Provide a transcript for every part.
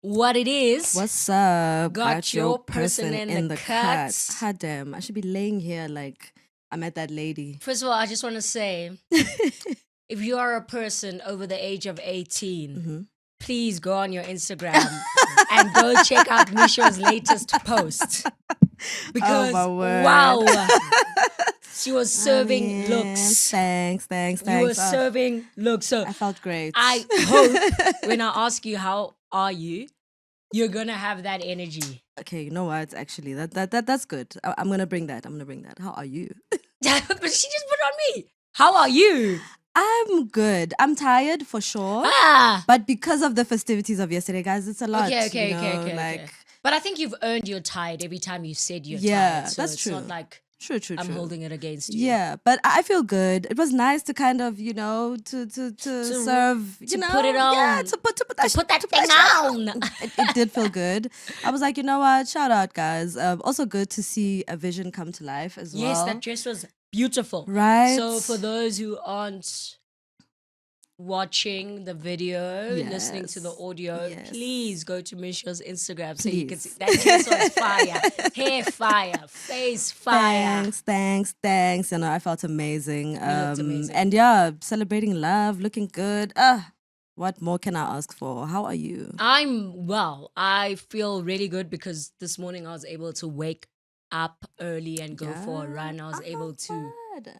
what it is. What's up? Got your person in the cuts. Hot damn. I should be laying here like I met that lady. First of all, I just want to say, if you are a person over the age of 18, please go on your Instagram and go check out Misha's latest post. Because, my word. wow, she was serving looks. Thanks. You were serving looks. So I felt great. I hope when I ask you how are you, you're gonna have that energy. Okay, you know what? Actually, that's good. I'm gonna bring that. How are you? But she just put on me. How are you? I'm good. I'm tired for sure. But because of the festivities of yesterday, guys, it's a lot. Okay. But I think you've earned your tired every time you said you're tired. So that's it's true. not like True. I'm holding it against you. Yeah, but I feel good. It was nice to kind of, to serve, put it on. Yeah, to put that thing on. It did feel good. I was like, you know what? Shout out, guys. Also good to see a vision come to life as well. Yes, that dress was beautiful. Right. So for those who aren't watching the video, listening to the audio, please go to Misha's Instagram so you can see that dress was fire, hair fire, face fire. Thanks. I felt amazing. You looked amazing. And yeah, celebrating love, looking good. What more can I ask for? How are you? I'm well. I feel really good because this morning I was able to wake up early and go for a run. I was able to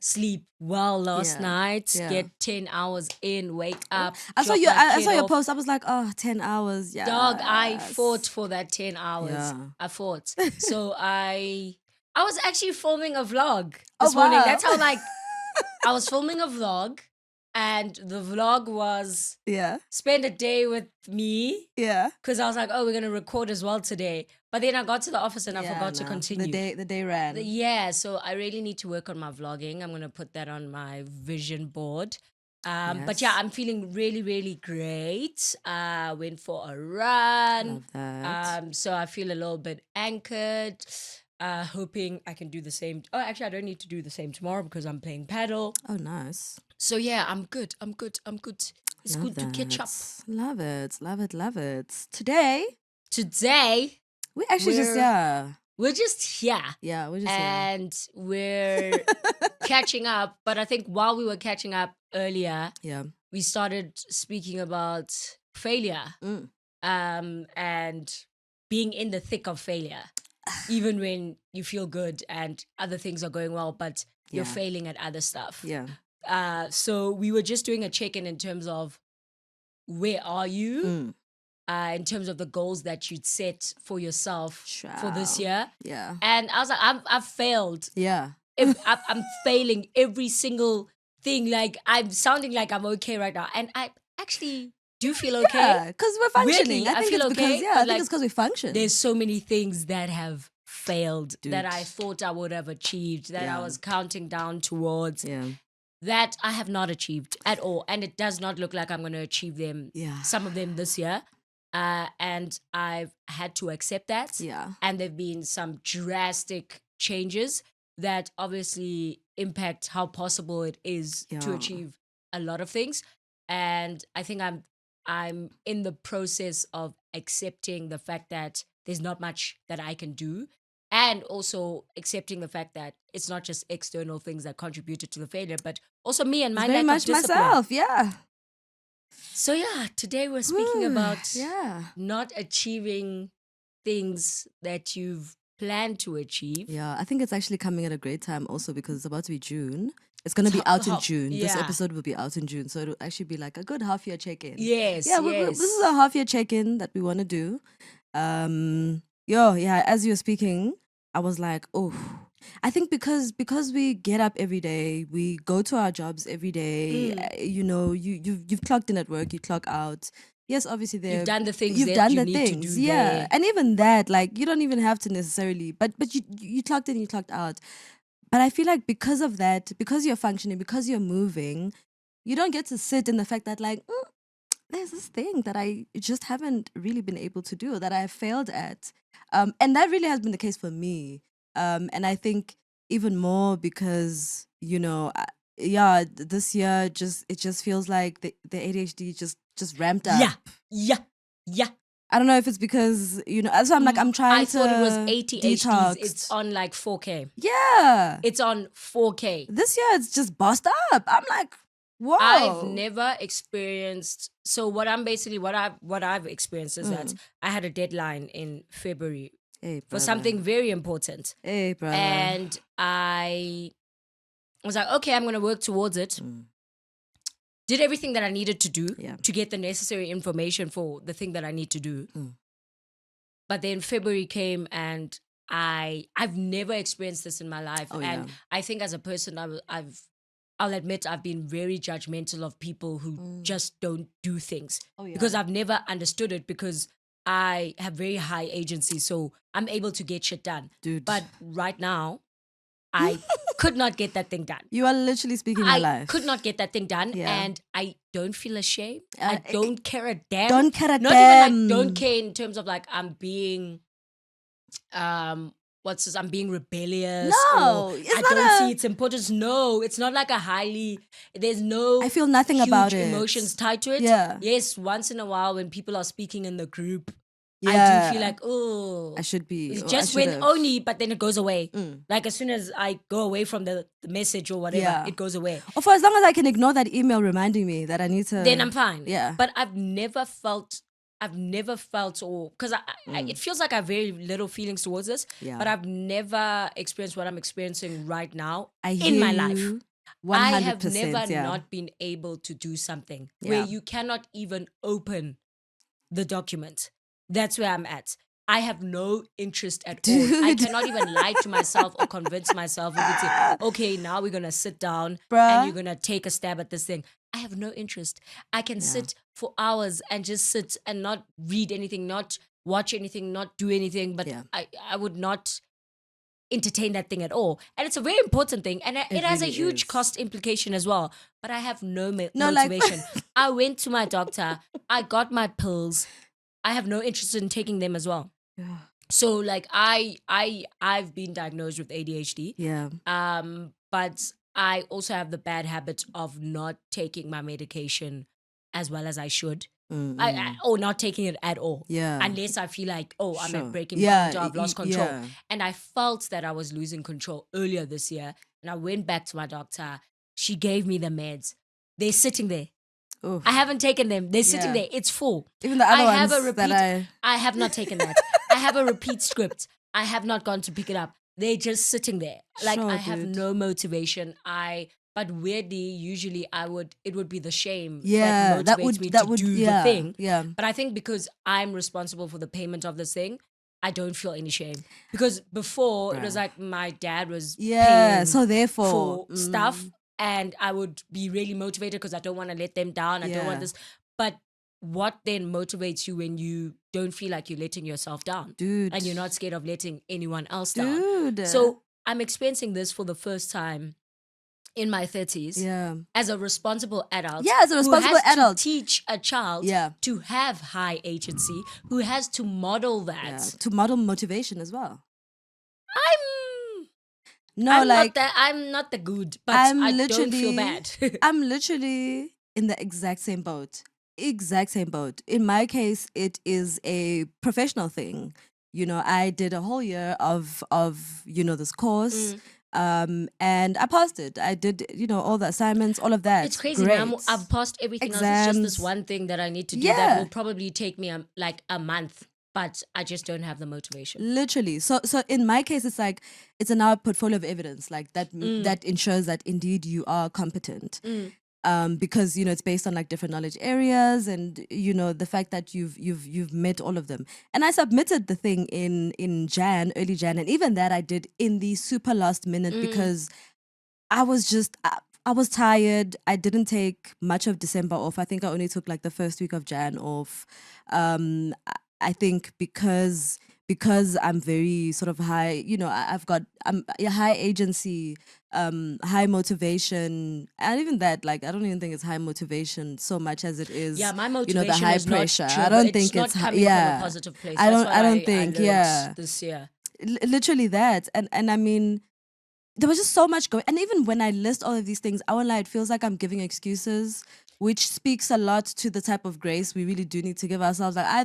sleep well last night, get 10 hours in, wake up. I saw your post. I was like, 10 hours. Yeah. Dog, I fought for that 10 hours. Yeah. I fought. So I was actually filming a vlog this morning. That's how I was filming a vlog. And the vlog was spend a day with me. Yeah. Because I was like, we're going to record as well today. But then I got to the office and I forgot to continue. The day ran. So I really need to work on my vlogging. I'm going to put that on my vision board. But yeah, I'm feeling really, really great. Went for a run. Love that. So I feel a little bit anchored. Hoping I can do the same. Oh, actually, I don't need to do the same tomorrow because I'm playing paddle. Oh, nice. So yeah, I'm good. It's Love good that. to catch up. Love it. Today, we actually we're just here. Yeah, we're just here. And we're catching up. But I think while we were catching up earlier, we started speaking about failure. And being in the thick of failure. Even when you feel good and other things are going well, but you're failing at other stuff. Yeah. So we were just doing a check-in in terms of where are you in terms of the goals that you'd set for yourself for this year. Yeah. And I was like, I've failed. Yeah. I'm failing every single thing. Like I'm sounding like I'm okay right now. And I actually do feel okay. Yeah, because we're functioning. Weirdly, I feel okay. I think it's because we function. There's so many things that have failed that I thought I would have achieved, that I was counting down towards, that I have not achieved at all. And it does not look like I'm going to achieve them, some of them this year. And I've had to accept that. Yeah. And there've been some drastic changes that obviously impact how possible it is to achieve a lot of things. And I think I'm in the process of accepting the fact that there's not much that I can do, and also accepting the fact that it's not just external things that contributed to the failure, but also me and my lack of discipline. Myself, yeah. So yeah, today we're speaking about not achieving things that you've planned to achieve. Yeah, I think it's actually coming at a great time also because it's about to be June. It's going to be out in June. This episode will be out in June. So it'll actually be like a good half-year check-in. Yes, this is a half-year check-in that we want to do. As you were speaking, I was like, I think because we get up every day, we go to our jobs every day, you've clocked in at work, you clock out. Yes, obviously you've done the things you need to do there. And even that, like, you don't even have to necessarily, but you clocked in, you clocked out. But I feel like because of that, because you're functioning, because you're moving, you don't get to sit in the fact that like, there's this thing that I just haven't really been able to do, that I have failed at. And that really has been the case for me. And I think even more because, this year it just feels like the ADHD just ramped up. Yeah. I don't know if it's because, so I'm like, I'm trying I to thought it was ADHDs. detox. It's on like 4K. Yeah. It's on 4K. This year it's just bossed up. I'm like, whoa. I've never experienced. So what I've experienced is that I had a deadline in February Hey, for brother. something very important, Hey, brother. and I was like, okay, I'm going to work towards it. Did everything that I needed to do to get the necessary information for the thing that I need to do. But then February came, and I've never experienced this in my life. And I think as a person, I'll admit I've been very judgmental of people who just don't do things because I've never understood it, because I have very high agency, so I'm able to get shit done. Dude. But right now, I could not get that thing done. You are literally speaking my life. I could not get that thing done, and I don't feel ashamed. I don't care a damn. Don't care a Not damn. even like don't care in terms of like I'm being, what's this? I'm being rebellious. No, or I don't see its importance. No, it's not like there's no. I feel nothing huge about it. Emotions tied to it. Yeah. Yes, once in a while when people are speaking in the group, I do feel like, oh, I should be. It's just when only, but then it goes away. Like as soon as I go away from the message or whatever, it goes away. Or for as long as I can ignore that email reminding me that I need to. Then I'm fine. Yeah. But I've never felt, or because it feels like I have very little feelings towards this. Yeah. But I've never experienced what I'm experiencing right now in my life. 100%, I have never not been able to do something where you cannot even open the document. That's where I'm at. I have no interest at all. I cannot even lie to myself or convince myself or say, okay, now we're going to sit down and you're going to take a stab at this thing. I have no interest. I can sit for hours and just sit and not read anything, not watch anything, not do anything, but I would not entertain that thing at all. And it's a very important thing, and it has really a huge is. cost implication as well. But I have no like- motivation. I went to my doctor. I got my pills. I have no interest in taking them as well. Yeah. So like I've been diagnosed with ADHD. Yeah. But I also have the bad habit of not taking my medication as well as I should. Or not taking it at all. Yeah. Unless I feel like, I'm Sure. at breaking Yeah, point, or I've lost control. yeah. And I felt that I was losing control earlier this year. And I went back to my doctor. She gave me the meds. They're sitting there. Oof. I haven't taken them. They're sitting Yeah. there. It's full. Even the other I have ones a repeat. that I have not taken that. I have a repeat script. I have not gone to pick it up. They're just sitting there. Like Sure, I have dude. no motivation. But weirdly, usually it would be the shame Yeah, that motivates me to do the thing. Yeah. But I think because I'm responsible for the payment of this thing, I don't feel any shame. Because before it was like my dad was paying So therefore for stuff, and I would be really motivated because I don't want to let them down. I don't want this. But what then motivates you when you don't feel like you're letting yourself down? Dude. And you're not scared of letting anyone else down. Dude. So I'm experiencing this for the first time in my 30s. Yeah. As a responsible adult. Yeah, as a responsible who has adult. to teach a child to have high agency, who has to model that. Yeah. To model motivation as well. I'm not the good, but I don't feel bad. I'm literally in the exact same boat. In my case, it is a professional thing. I did a whole year of this course. And I passed it. I did, all the assignments, all of that. It's crazy. Great. Now I've passed everything else. It's just this one thing that I need to do that will probably take me like a month. But I just don't have the motivation. Literally. So in my case, it's like, it's now a portfolio of evidence, like that ensures that indeed you are competent. Because, it's based on like different knowledge areas and, the fact that you've met all of them. And I submitted the thing in early Jan. And even that I did in the super last minute because I was tired. I didn't take much of December off. I think I only took like the first week of Jan off. I think because I'm very sort of high, I'm a high agency, high motivation, and even that, like, I don't even think it's high motivation so much as it is, my motivation the high is pressure. Not I don't think not it's coming from a positive place. I That's don't what think I learned this year. Literally that, and I mean, there was just so much going. And even when I list all of these things, I won't lie, it feels like I'm giving excuses which speaks a lot to the type of grace we really do need to give ourselves. Like I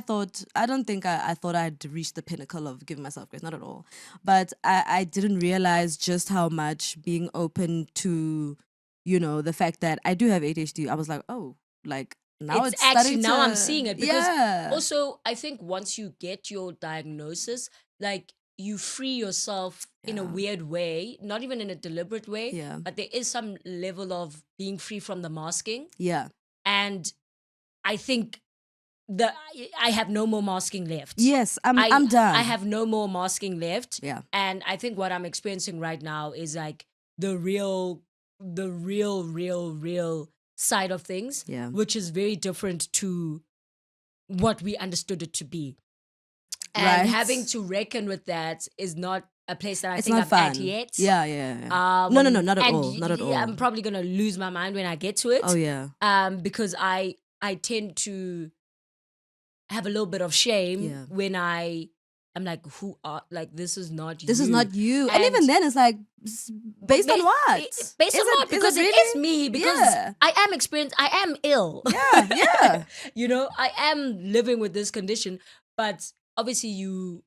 don't think I thought I'd reached the pinnacle of giving myself grace, not at all. But I didn't realize just how much being open to, the fact that I do have ADHD. I was like, oh, like now It's it's actually starting now I'm to, seeing it because yeah, also I think once you get your diagnosis, like you free yourself in a Yeah. weird way, not even in a deliberate way, Yeah. but there is some level of being free from the masking. yeah, And I think I have no more masking left. yes, I'm I done. have no more masking left. Yeah. And I think what I'm experiencing right now is like the real side of things, Yeah. which is very different to what we understood it to be. And Right. having to reckon with that is not a place that I It's think not I'm at fun. yet. Yeah. No, not at And all. Not at all. I'm probably gonna lose my mind when I get to it. Oh yeah. Because I tend to have a little bit of shame Yeah. when I'm like, who are like this is not This you. is not you. And even then, it's like based on what? Based on what? Because it is me. Because I am experienced. I am ill. Yeah. I am living with this condition. But obviously, you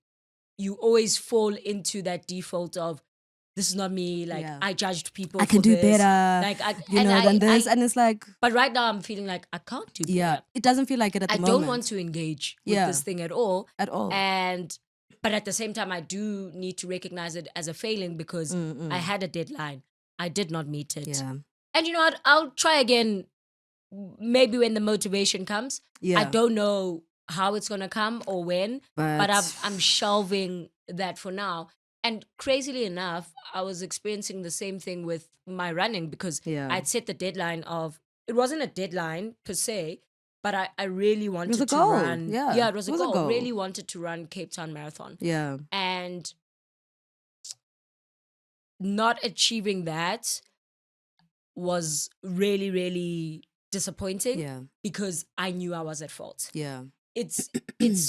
always fall into that default of this is not me. Like Yeah. I judged people. I can for do this. better. Like than this, and it's like. But right now, I'm feeling like I can't do better. Yeah, it doesn't feel like it at the I moment. don't want to engage with this thing at all. At all. But at the same time, I do need to recognize it as a failing because I had a deadline. I did not meet it. Yeah. And you know what? I'll try again maybe when the motivation comes. Yeah. I don't know how it's going to come or when, but I'm shelving that for now. And crazily enough, I was experiencing the same thing with my running because I'd set the deadline of, it wasn't a deadline per se, but I really wanted to run. Yeah, it was a goal. Really wanted to run Cape Town Marathon. Yeah. And not achieving that was really, really disappointing. Yeah. Because I knew I was at fault. Yeah. It's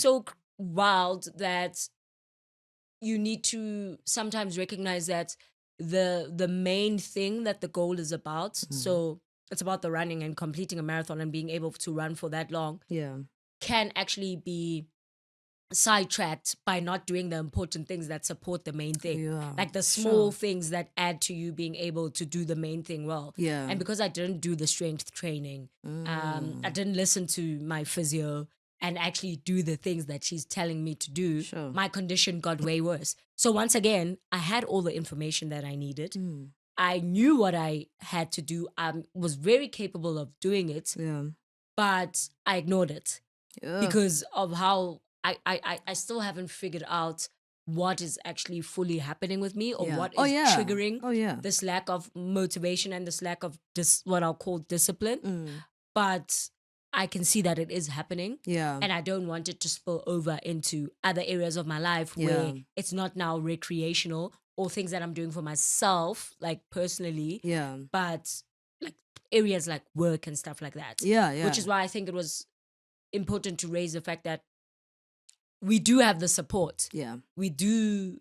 so wild that you need to sometimes recognize that the main thing that the goal is about. So it's about the running and completing a marathon and being able to run for that long. Yeah. Can actually be sidetracked by not doing the important things that support the main thing. Yeah, like the small things that add to you being able to do the main thing well. Yeah. And because I didn't do the strength training, I didn't listen to my physio and actually do the things that she's telling me to do, my condition got way worse. So once again, I had all the information that I needed. I knew what I had to do. I was very capable of doing it, but I ignored it because of how I still haven't figured out what is actually fully happening with me or what is triggering this lack of motivation and this lack of what I'll call discipline. But I can see that it is happening. Yeah. And I don't want it to spill over into other areas of my life where it's not now recreational or things that I'm doing for myself, like personally. Yeah. But like areas like work and stuff like that. Yeah. Which is why I think it was important to raise the fact that we do have the support. Yeah. We do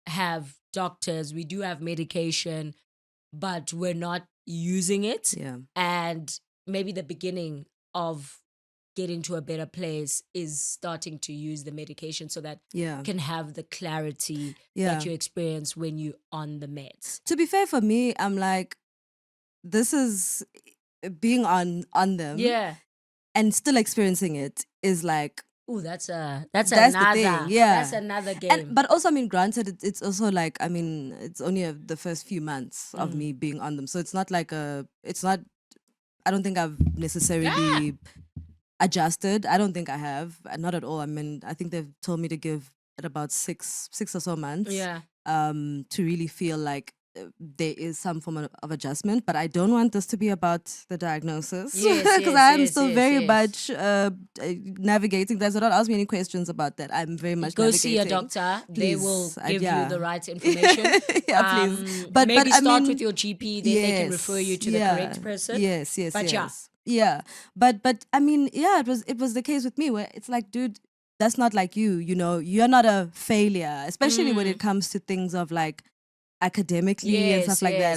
have doctors, we do have medication, but we're not using it. Yeah. And maybe the beginning of getting to a better place is starting to use the medication so that you can have the clarity that you experience when you're on the meds. To be fair, for me, I'm like, this is being on them. Yeah. And still experiencing it is like, ooh, that's another the thing. Yeah. That's another game. But also, I mean, granted, it's also like, I mean, it's only the first few months of me being on them. So it's not like I don't think I've necessarily adjusted. I don't think I have. Not at all. I mean, I think they've told me to give it about six or so months. Yeah. To really feel like there is some form of adjustment, but I don't want this to be about the diagnosis because I'm still very much navigating. There's not ask me any questions about that. I'm very much go navigating. See a doctor. Please, they will give you the right information. Please. But maybe start with your GP. They can refer you to the correct person. Yes. But yeah. But I mean, it was the case with me where it's like, dude, that's not like you. You know, you're not a failure, especially when it comes to things of like academically and stuff like that.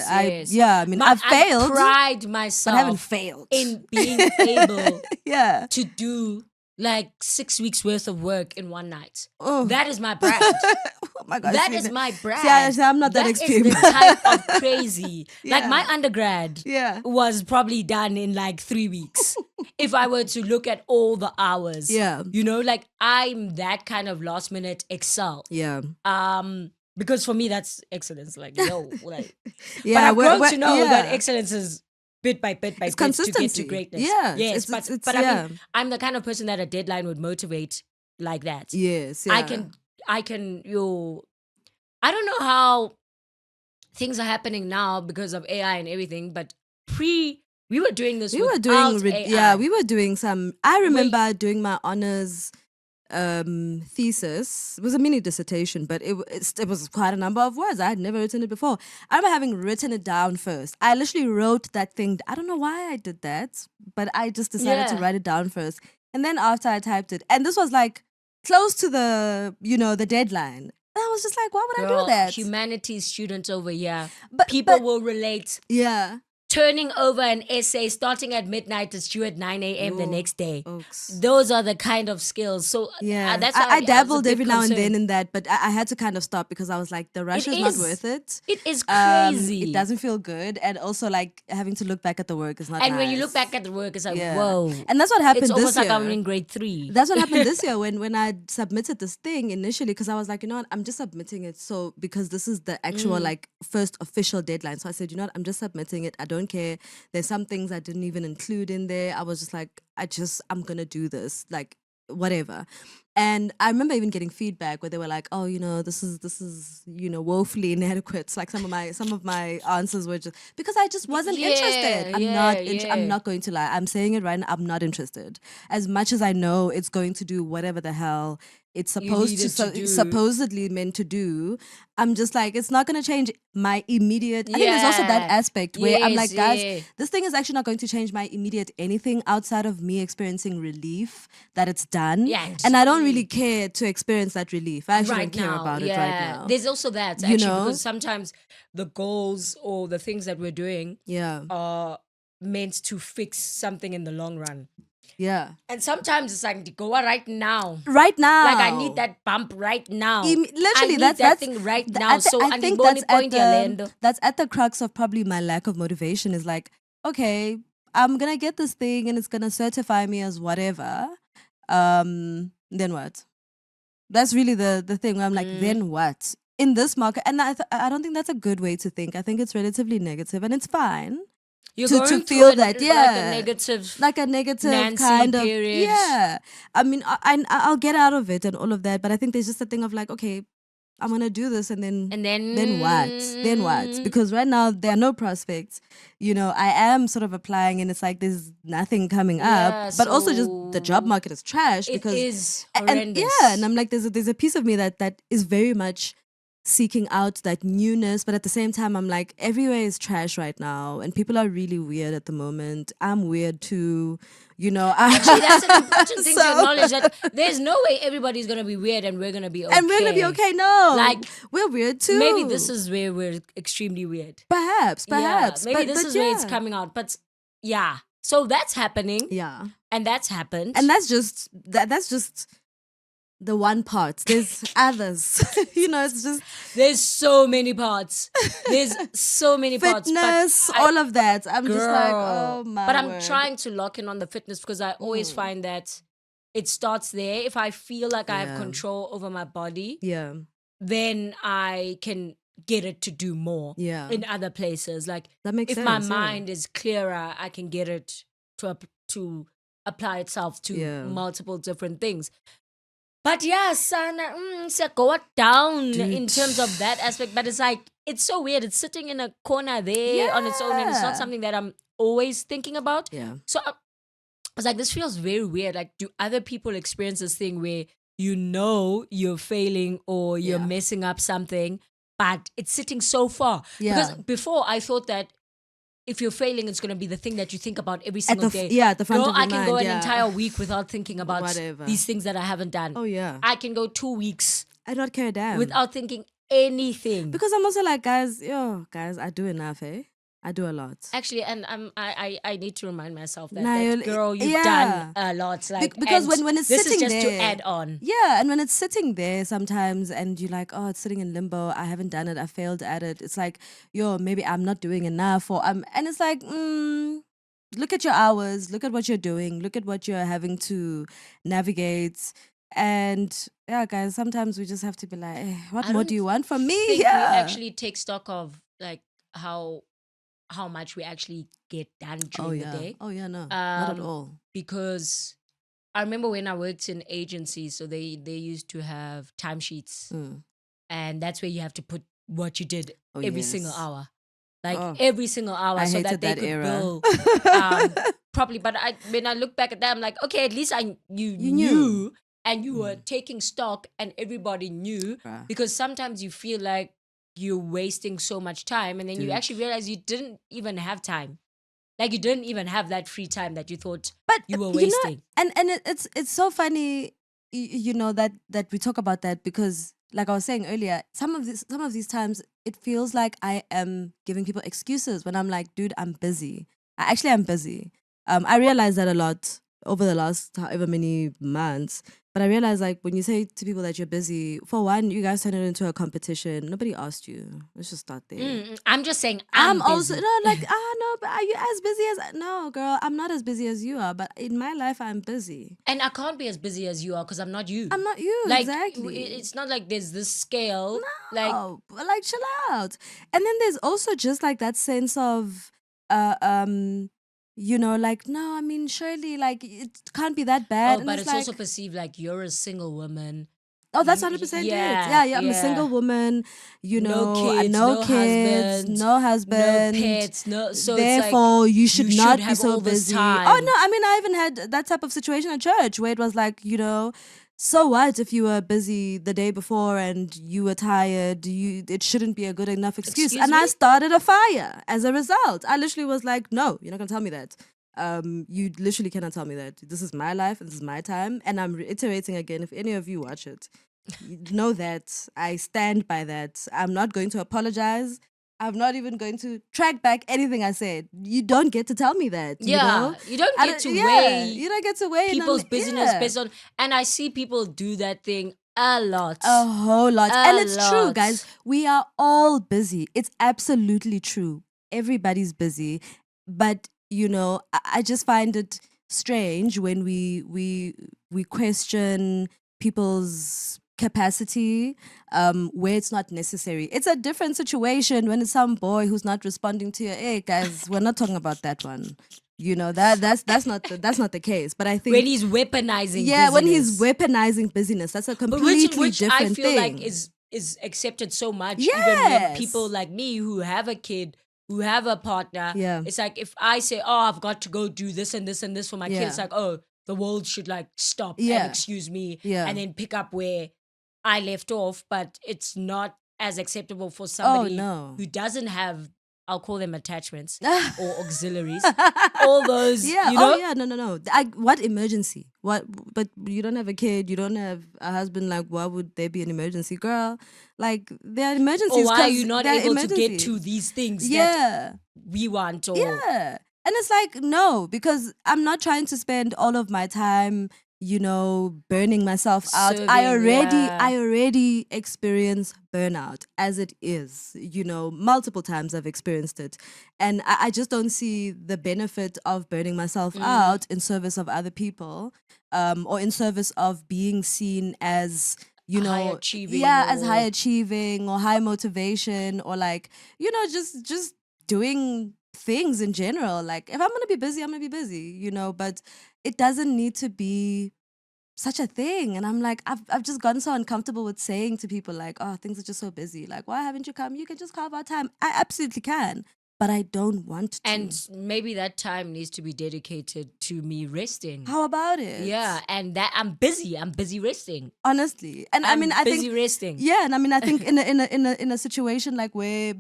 Yes. I mean, I've I failed, pride but I haven't myself failed. in being able Yeah. to do like 6 weeks worth of work in one night. Oh. That is my brand. Oh my gosh. That see, is my see, brand. I'm not that That is extreme. the type of crazy. Like Yeah. my undergrad Yeah. was probably done in like 3 weeks. If I were to look at all the hours. Yeah. You know, like I'm that kind of last minute excel. Yeah. Because for me that's excellence. Like, yo, like Yeah. but I've grown to know that yeah. excellence is bit by bit by It's bit to get to consistency. greatness. Yeah, Yes, it's but I yeah. mean, I'm the kind of person that a deadline would motivate like that. Yes. Yeah. I can I don't know how things are happening now because of AI and everything, but we were doing this We were without doing AI. yeah, we were doing some. I remember doing my honors thesis. It was a mini dissertation, but it was quite a number of words. I had never written it before. I remember having written it down first. I literally wrote that thing. I don't know why I did that, but I just decided to Yeah. write it down first. And then after I typed it, and this was like close to the the deadline. And I was just like, why would I Girl, do that? humanities students over here. But- People but- will relate. Yeah. Turning over an essay starting at midnight is due at 9 a.m. the Oh, next day. Oaks. Those are the kind of skills. So Yeah, that's I was a dabbled bit every now and then concerned. in that, but I had to kind of stop because I was like, the rush is not is. worth it. It is crazy. It doesn't feel good, and also like having to look back at the work is not. And when you nice. look back at the work, it's like, Yeah. whoa. And that's what happened It's this almost like year. I'm in grade 3. That's what happened this year when I submitted this thing initially, because I was like, you know what, I'm just submitting it so because this is the actual like first official deadline. So I said, you know what, I'm just submitting it. I don't care. There's some things I didn't even include in there. I was just like, I'm gonna do this, like whatever. And I remember even getting feedback where they were like, oh, this is woefully inadequate. Like some of my answers were just because I just wasn't interested. I'm not going to lie. I'm saying it right now. I'm not interested. As much as I know it's going to do whatever the hell it's supposed to, do. supposedly meant to do, I'm just like, it's not going to change my immediate. I think there's also that aspect where I'm like, guys, this thing is actually not going to change my immediate anything outside of me experiencing relief that it's done. Yeah, And I don't really care to experience that relief. I actually right don't care now, about it right now. There's also that, You actually, know? because sometimes the goals or the things that we're doing Yeah. are meant to fix something in the long run. Yeah. And sometimes it's like, go right now. Right now. Like, I need that bump right now. Literally, I need that's that thing right now. So I think that's at the crux of probably my lack of motivation. Is like, okay, I'm gonna get this thing and it's gonna certify me as whatever. Then what? That's really the thing where I'm like, then what? In this market, and I don't think that's a good way to think. I think it's relatively negative, and it's fine. You're to going feel through that, like a negative Nancy kind of period. yeah. I mean, I'll get out of it and all of that, but I think there's just a thing of like, okay, I'm gonna do this, and then what? Then what? Because right now there are no prospects. I am sort of applying, and it's like there's nothing coming up. But also, just the job market is trash because it is horrendous. And I'm like, there's a piece of me that is very much seeking out that newness, but at the same time I'm like, everywhere is trash right now and people are really weird at the moment. I'm weird too, Actually, that's an important thing to acknowledge, that there's no way everybody's gonna be weird and we're gonna be okay. And we're gonna be okay. No, like, we're weird too. Maybe this is where we're extremely weird. Perhaps. Yeah, maybe this is where it's coming out. But yeah, so that's happening. Yeah, and that's happened. And that's just the one part. There's others. It's just there's so many parts. There's so many parts. Fitness, all of that. I'm just like, oh my. But I'm word. trying to lock in on the fitness because I always find that it starts there. If I feel like I have control over my body, then I can get it to do more in other places. Like, that makes if sense, my mind is clearer, I can get it to apply itself to multiple different things. But yeah, sana, go down in terms of that aspect. But it's like, it's so weird. It's sitting in a corner there on its own, and it's not something that I'm always thinking about. Yeah. So I was like, this feels very weird. Like, do other people experience this thing where you're failing or you're messing up something, but it's sitting so far? Yeah. Because before I thought that if you're failing, it's going to be the thing that you think about every single day. Yeah, at the front of your I can mind, go an entire week without thinking about whatever these things that I haven't done. Oh, yeah. I can go 2 weeks I don't care a damn. without thinking anything. Because I'm also like, guys, I do enough, eh? I do a lot. Actually, and I need to remind myself that Nah, girl, you've done yeah. a lot. Like, Because and when it's this is sitting just to there, add on. yeah, and when it's sitting there sometimes, and you're like, oh, it's sitting in limbo. I haven't done it. I failed at it. It's like, maybe I'm not doing enough, or and it's like, look at your hours. Look at what you're doing. Look at what you're having to navigate. And yeah, guys, sometimes we just have to be like, what I more don't do you want from me? think we Yeah. actually take stock of like how much we actually get done Oh during the yeah. day. Oh yeah. No, not at all. Because I remember when I worked in agencies, so they used to have timesheets, and that's where you have to put what you did Oh every single yes. hour, like Oh, every single hour, I so hated that they that could era. bill properly. But when I look back at that, I'm like, okay, at least you You knew, knew. and you were taking stock, and everybody knew. Bruh. Because sometimes you feel like you're wasting so much time, and then you Dude. actually realize you didn't even have time. Like, you didn't even have that free time that you thought But you were you know, wasting. and it's so funny, that we talk about that, because like I was saying earlier, some of these times it feels like I am giving people excuses when I'm like, dude, I'm busy. I actually am busy. I realize that a lot over the last however many months. But I realize, like, when you say to people that you're busy, for one, you guys turn it into a competition. Nobody asked you. Let's just start there. I'm just saying I'm I'm also busy. like, no, but are you as busy as no, girl? I'm not as busy as you are, but in my life, I'm busy. And I can't be as busy as you are because I'm not you. I'm not you, Like, exactly. it's not like there's this scale. Like, No, but like, chill out. And then there's also just like that sense of, like, no, I mean, surely, like, it can't be that bad. oh, And but it's it's also like, perceived like you're a single woman. oh, that's 100% it. Yeah, Yeah, I'm a single woman, No kids, no no kids, husband, no no husband. pets, no. So it's like Therefore, you should you should not be have so all this busy. Oh, no, time. I mean, I even had that type of situation at church where it was like, so what if you were busy the day before and you were tired? It shouldn't be a good enough excuse. Excuse And I me? started a fire as a result. I literally was like, no, you're not gonna tell me that. You literally cannot tell me that. This is my life and this is my time. And I'm reiterating again, if any of you watch it, you know that I stand by that. I'm not going to apologize. I'm not even going to track back anything I said. You don't get to tell me that, Yeah, you don't get to yeah, weigh you don't get to weigh in people's on, business yeah, based on. And I see people do that thing a lot. a whole lot. And A it's true, lot. guys. We are all busy. It's absolutely true. Everybody's busy. But, I just find it strange when we question people's capacity where it's not necessary. It's a different situation when it's some boy who's not responding to your, hey guys, we're not talking about that one. That's not the case. But I think When he's weaponizing yeah, when he's busyness. weaponizing busyness, that's a But completely which I different feel thing. like is accepted so much, even when people Yes. like me who have a kid, who have a partner, Yeah. it's like if I say, oh, I've got to go do this and this and this for my kid, Yeah. it's like, oh, the world should like stop and Yeah. excuse me Yeah. and then pick up where I left off. But it's not as acceptable for Oh somebody no. who doesn't have, I'll call them attachments or auxiliaries, all those, Yeah. you know? Oh yeah. No. What emergency? What? But you don't have a kid. You don't have a husband. Like, why would there be an emergency, girl? Like, there are emergencies. Or why are 'cause you not there are able to get to emergencies. these things that Yeah. we want? Or Yeah. And it's like, no, because I'm not trying to spend all of my time, burning myself out. Serving, yeah. I already experience burnout as it is, multiple times I've experienced it. And I just don't see the benefit of burning myself out in service of other people, or in service of being seen as, high achieving, as or high achieving or high motivation, or like, just doing things in general. Like, if I'm gonna be busy, I'm gonna be busy, but it doesn't need to be such a thing. And I'm like, I've just gotten so uncomfortable with saying to people like, oh, things are just so busy. Like, why haven't you come? You can just carve out time. I absolutely can, but I don't want to. and maybe that time needs to be dedicated to me resting. How about it? Yeah, and that I'm busy resting. Honestly. And I'm I busy think resting. yeah, and I mean, I think in a situation like where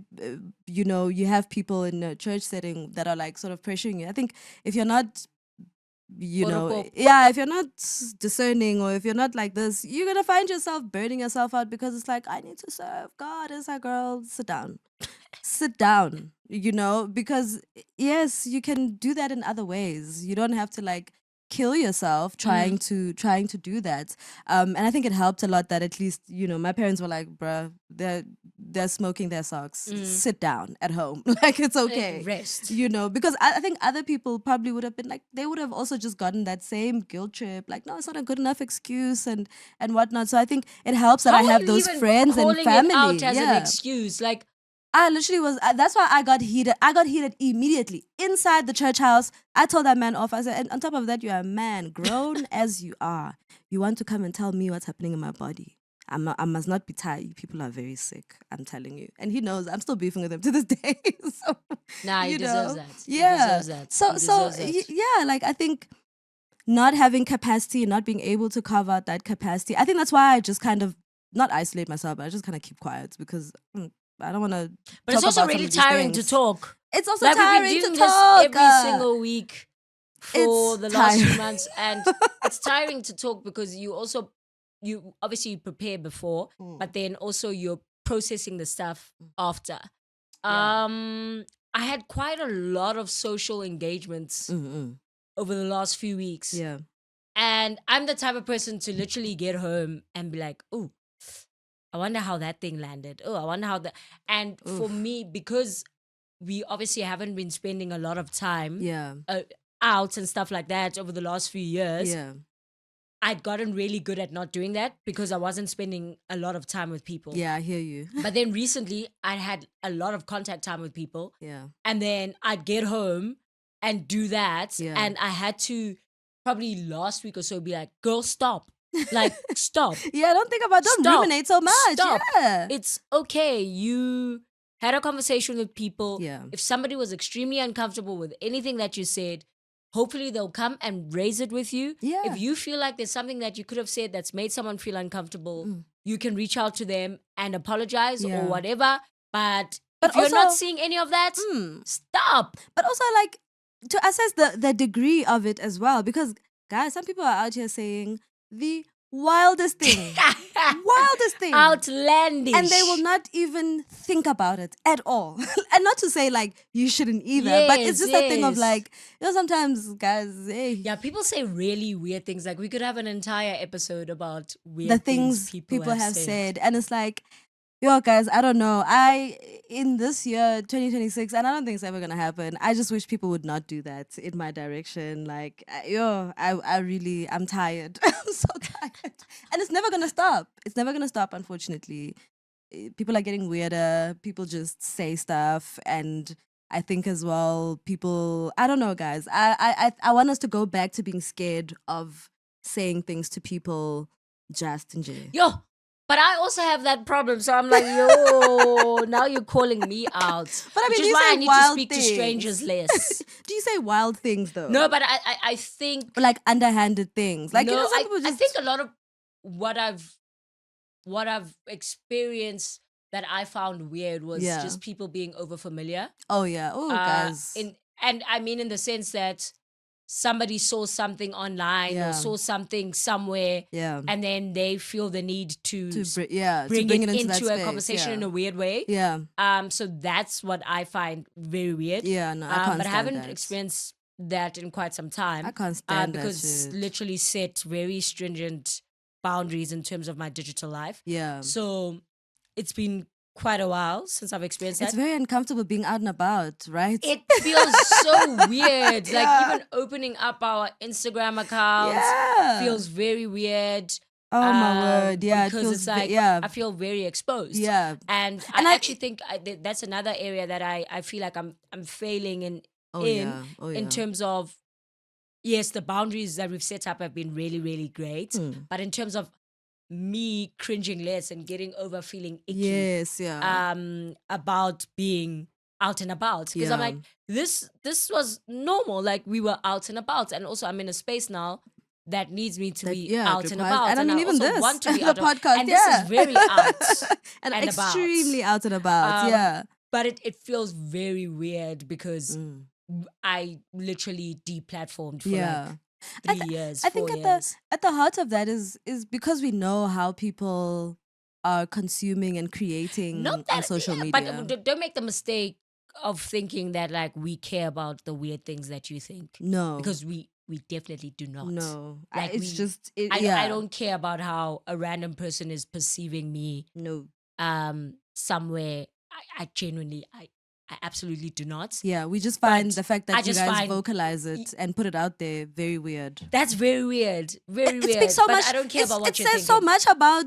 you have people in a church setting that are like sort of pressuring you. I think if you're not you Quote know, unquote. yeah, if you're not discerning or if you're not like this, you're gonna find yourself burning yourself out because it's like, I need to serve God. It's like, girl, sit down, because yes, you can do that in other ways. You don't have to like kill yourself trying to do that. And I think it helped a lot that at least, my parents were like, bruh, they're smoking their socks, sit down at home. Like, it's okay, Rest. because I think other people probably would have been like, they would have also just gotten that same guilt trip, like, no, it's not a good enough excuse and whatnot. So I think it helps that How I are have you those even friends and calling it family. out as an Yeah. excuse? Like, I literally was. That's why I got heated. I got heated immediately inside the church house. I told that man off. I said, and on top of that, you're a man, grown as you are. You want to come and tell me what's happening in my body? I must not be tired. People are very sick. I'm telling you. And he knows. I'm still beefing with him to this day. So, nah, he deserves that. He yeah. deserves that. So, He deserves that. yeah. Like, I think not having capacity, not being able to carve out that capacity. I think that's why I just kind of not isolate myself, but I just kind of keep quiet because I don't want to. But it's also really tiring to talk. It's also Like, we've tiring been to doing talk. this every single week for It's the last few tiring. months, and it's tiring to talk because you obviously prepare before, but then also you're processing the stuff after. Yeah. I had quite a lot of social engagements over the last few weeks. Yeah. And I'm the type of person to literally get home and be like, oh, I wonder how that thing landed. Oh, I wonder how that. And for me, because we obviously haven't been spending a lot of time Yeah. out and stuff like that over the last few years, Yeah. I'd gotten really good at not doing that because I wasn't spending a lot of time with people. Yeah, I hear you. But then recently, I had a lot of contact time with people. Yeah. And then I'd get home and do that. Yeah. And I had to probably last week or so be like, girl, stop. Like, stop. Yeah, don't think about, don't Stop. ruminate so much. Stop. Yeah. It's okay. You had a conversation with people. Yeah. If somebody was extremely uncomfortable with anything that you said, hopefully they'll come and raise it with you. Yeah. If you feel like there's something that you could have said that's made someone feel uncomfortable, you can reach out to them and apologize or whatever. But if you're not seeing any of that, stop. But also, like, to assess the degree of it as well, because guys, some people are out here saying the wildest thing, Outlandish. and they will not even think about it at all. And not to say like you shouldn't either, but it's just that thing of like, sometimes guys, hey, yeah, people say really weird things. Like, we could have an entire episode about weird the things people have said, and it's like, yo, guys, I don't know. In this year, 2026, and I don't think it's ever gonna happen. I just wish people would not do that in my direction. Like, I'm tired. I'm so tired, and it's never gonna stop. It's never gonna stop. Unfortunately, people are getting weirder. People just say stuff, and I think as well, people. I don't know, guys. I want us to go back to being scared of saying things to people just in jail. Yo, but I also have that problem. So I'm like, yo, now you're calling me out. But I mean, which is you why say I need to wild speak things. to strangers less. Do you say wild things though? No, but I think like underhanded things. Like, no, some people just. I think a lot of what I've experienced that I found weird was just people being over familiar. Oh yeah. Oh guys. And I mean in the sense that somebody saw something online or saw something somewhere, and then they feel the need to bring it into a conversation in a weird way. Yeah. So that's what I find very weird. Yeah. No, I can't. But I haven't that. experienced that in quite some time. I can't stand because that shit. literally set very stringent boundaries in terms of my digital life. Yeah. So it's been quite a while since I've experienced that. It's very uncomfortable being out and about, right? It feels so weird. Like, even opening up our Instagram accounts feels very weird. Oh my word. Yeah. Because it's like, I feel very exposed. Yeah. And I actually think that's another area that I feel like I'm failing in terms of, yes, the boundaries that we've set up have been really, really great. But in terms of me cringing less and getting over feeling icky about being out and about, because I'm like, this was normal, like we were out and about, and also I'm in a space now that needs me to be out and about, and I mean, even this want to be the out podcast, and this is very out and extremely out and about. But it feels very weird because I literally deplatformed for like 3 th- years, I 4 think years. at the heart of that is because we know how people are consuming and Not creating on that, social yeah, but media. don't make the mistake of thinking that like we care about the weird things that you think, No, because we definitely do not. no. Like It's we, just it, I yeah. don't care about how a random person is perceiving me No. somewhere. I genuinely, I absolutely do not. Yeah, we just find But the fact I that you just guys find vocalize it and put it out there very weird. that's very weird, very It speaks weird. so But much. I don't care about It what you're says so thinking. much about,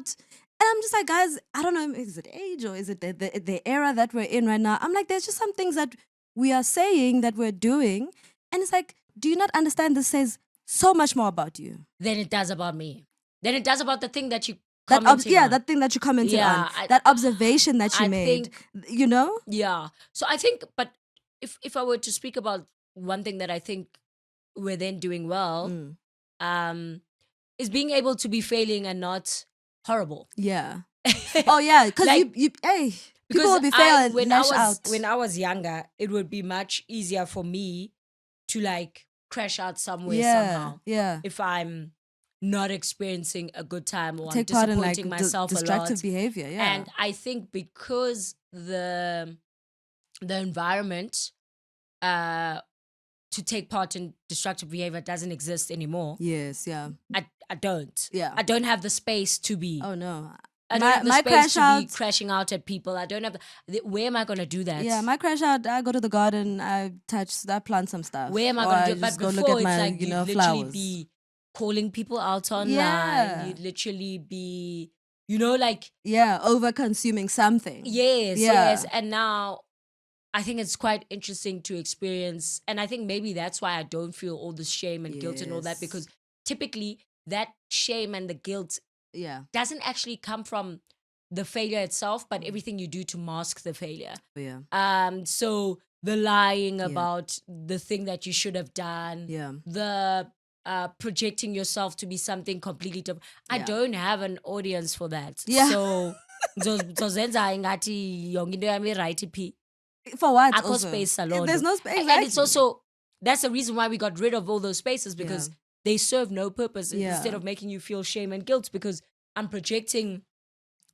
and I'm just like, guys, I don't know, is it age or is it the era that we're in right now? I'm like, there's just some things that we are saying that we're doing, and it's like, do you not understand? This says so much more about you. Than it does about me. Than it does about the thing that you commenting Yeah, on. that thing that you commented Yeah, on, that observation that you I made, think, you know? yeah. So I think, but if I were to speak about one thing that I think we're then doing well, Mm, um, is being able to be failing and not horrible. yeah. Oh yeah, because Like, hey, people because will be fair, when lash out. I was younger, it would be much easier for me to like crash out somewhere somehow Yeah. if I'm not experiencing a good time or I'm Take part in like disappointing myself a destructive lot. behavior. Yeah. And I think because the environment to take part in destructive behavior doesn't exist anymore. Yes. Yeah. I don't. Yeah. I don't have the space to be. Oh no. I don't have the My space crash to out. be crashing out at people. I don't have where am I gonna do that? Yeah, my crash out. I go to the garden. I plant some stuff. Where am I Or gonna do I it? But just go look before at it's my like you'd literally flowers. be calling people out online. Yeah. You'd literally be, like over consuming something. yes. And now I think it's quite interesting to experience. And I think maybe that's why I don't feel all this shame and guilt and all that, Yes. because typically that shame and the guilt Yeah. doesn't actually come from the failure itself, but everything you do to mask the failure. Yeah. So the lying about the thing that you should have done, Yeah. the projecting yourself to be something completely different. I Yeah. don't have an audience for that. Yeah. So zozenza ingathi yonke into yami right phi. For what? Akho Also? space salon. There's no space. And it's also, that's the reason why we got rid of all those spaces, because Yeah. they serve no purpose Yeah. instead of making you feel shame and guilt, because I'm projecting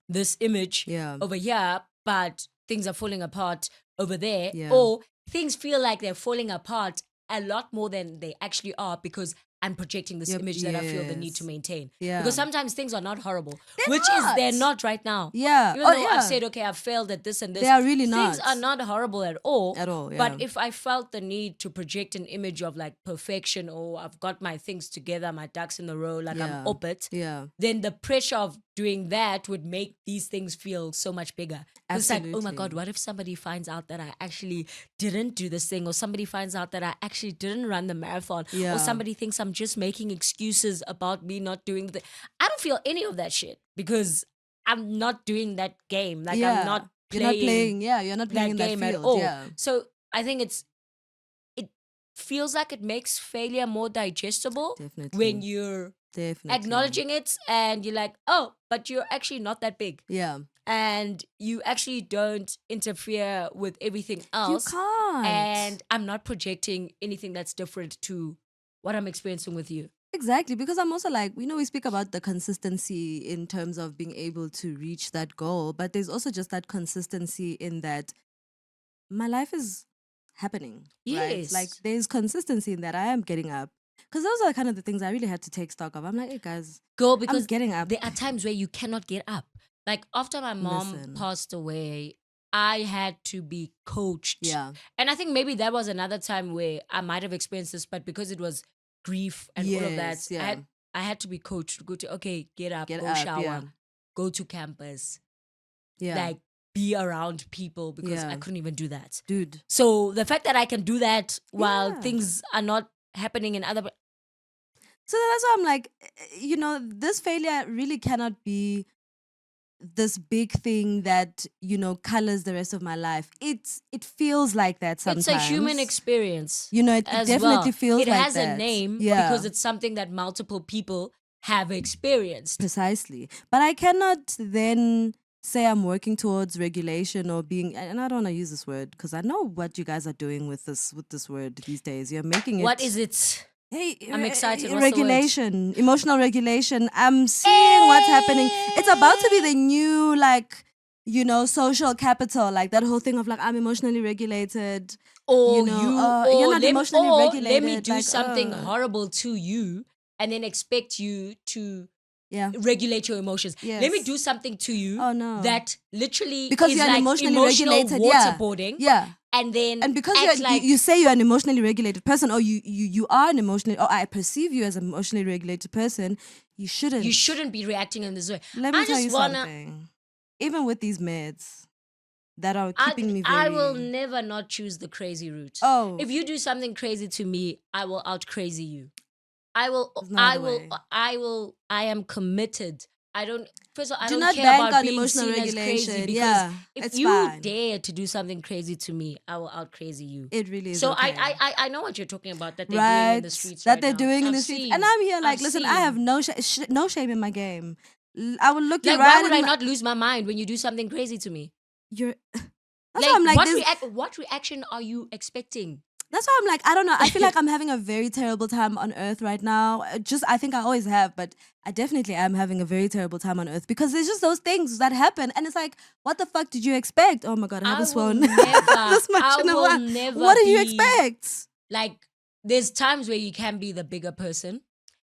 this image Yeah. over here, but things are falling apart over there. Yeah. Or things feel like they're falling apart a lot more than they actually are, because I'm projecting this image that I feel the need to Yes. maintain. Yeah. Because sometimes things are not horrible, They're not. they're not right now. Yeah. Even though I've said, okay, I've failed at this and this. They are really Things not. are not horrible at all. At all, yeah. But if I felt the need to project an image of like perfection, or I've got my things together, my ducks in a row, like I'm up it, Yeah. then the pressure of doing that would make these things feel so much bigger. It's like, oh my Absolutely. God, what if somebody finds out that I actually didn't do this thing, or somebody finds out that I actually didn't run the marathon, Yeah. or somebody thinks I'm just making excuses about me not doing the. I don't feel any of that shit, because I'm not doing that game. Like Yeah. I'm not You're not playing playing. Yeah. You're not playing in that that game field. at all. Yeah. So I think it feels like it makes failure more digestible Definitely. when you're Definitely. acknowledging it and you're like, oh, but you're actually not that big. Yeah. And you actually don't interfere with everything else. You can't. And I'm not projecting anything that's different to what I'm experiencing with you. Exactly, because I'm also like, we speak about the consistency in terms of being able to reach that goal, but there's also just that consistency in that my life is happening. Right? Yes. Like there's consistency in that I am getting up. Because those are kind of the things I really had to take stock of. I'm like, hey guys, Girl, because I'm getting up. there are times where you cannot get up. Like after my mom Listen. passed away, I had to be coached. Yeah. And I think maybe that was another time where I might have experienced this, but because it was grief and all of that, Yes, yeah. I had to be coached to go to, okay, get up, Get go up, shower, yeah. go to campus, Yeah. like be around people, because Yeah. I couldn't even do that. Dude. So the fact that I can do that while Yeah. things are not happening in other. So that's why I'm like, this failure really cannot be this big thing that, colors the rest of my life. It feels like that sometimes. It's a human experience. It as definitely well. feels it like has that. a name Yeah. because it's something that multiple people have experienced. Precisely. But I cannot then say I'm working towards regulation or being, and I don't want to use this word because I know what you guys are doing with this word these days. You're making it. What is it? Hey, I'm excited. What's the word? regulation, emotional regulation. I'm seeing what's happening. It's about to be the new, like, social capital, like that whole thing of like, I'm emotionally regulated. Or You're not emotionally let me regulated. do Like, something horrible to you and then expect you to yeah, regulate your emotions. Let me yes. do something to you Oh no, that literally because is you're an like emotionally emotional regulated. Yeah, waterboarding, yeah. and then And because act you like you say you're an emotionally regulated person, or you are an emotionally, or I perceive you as an emotionally regulated person, you shouldn't. you shouldn't be reacting in this way. Let me I tell you just wanna. something. Even with these meds that are I keeping me I will very. never not choose the crazy route. Oh, If you do something crazy to me, I will out crazy you. there's no other way. I am committed. I don't, first of all, I Do don't not care bank about on being emotional seen as crazy, regulation. because Yeah, if it's you fine. dare to do something crazy to me, I will out crazy you. It really is So okay. I know what you're talking about, that they're doing in Right? the streets That right they're now. doing in I've the streets. And seen. I'm here like, I've listen, I seen. have no shame in my game. I will look you Like, why right would in I my. not lose my mind when you do something crazy to me? You're. That's why Like, I'm like this. what reaction are you expecting? That's why I'm like, I don't know. I feel like I'm having a very terrible time on earth right now. I think I always have, but I definitely am having a very terrible time on earth because there's just those things that happen. And it's like, what the fuck did you expect? Oh my God, I I haven't will sworn never, this much I in a will while. never What did you be expect? like, there's times where you can be the bigger person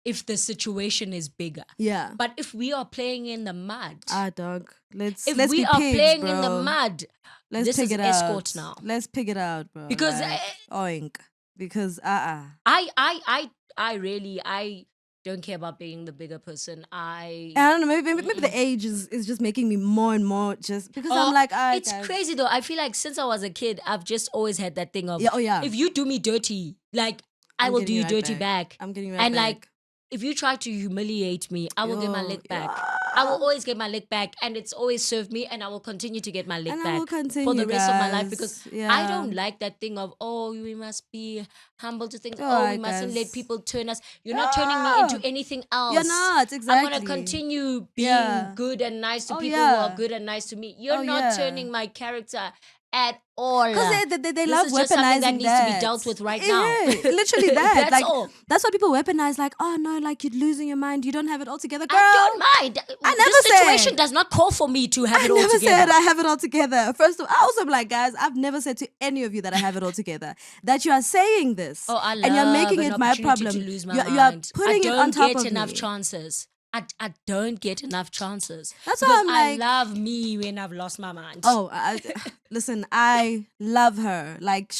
if the situation is bigger. Yeah. But if we are playing in the mud, Dog. Let's if we be are pigs, playing bro. in the mud, Let's this pig is it escort out. now. Let's pig it out, bro. Because Like, oink. Because I really, I don't care about being the bigger person. I don't know. Maybe the age is just making me more and more just because I'm like, it's guys. crazy though. I feel like since I was a kid, I've just always had that thing of, Yeah. Oh yeah. if you do me dirty, like, I I'm will do getting you you right dirty back. I'm getting you right And back. like, if you try to humiliate me, I will get my Yo, lick back. yeah. I will always get my lick back, and it's always served me, and I will continue to get my lick And I will back for continue, the rest of my life, because guys. I Yeah. don't like that thing of, oh, we must be humble to things. All Oh, we right, mustn't let guys. people turn us. You're not turning me into anything else. You're not, I'm gonna exactly. continue being Yeah. good and nice to Oh, people who are yeah. good and nice to me. You're Oh, not yeah. turning my character at all. Because they This love is just something that weaponizing needs to be dealt with right now. Literally that. That's like all. that's what people weaponize. Like, oh no, like you're losing your mind. You don't have it all together, girl. I don't mind. I This never situation said. does not call for me to have I it all never together. said I have it all together. First of all, I also am like, guys, I've never said to any of you that I have it all together. That you are saying this. Oh, I and you're love making an it my opportunity problem. to lose my You are mind. putting I it on don't top get of enough me. chances. I don't get enough chances. That's because why I'm I like, love me when I've lost my mind. oh, listen, I love her. Like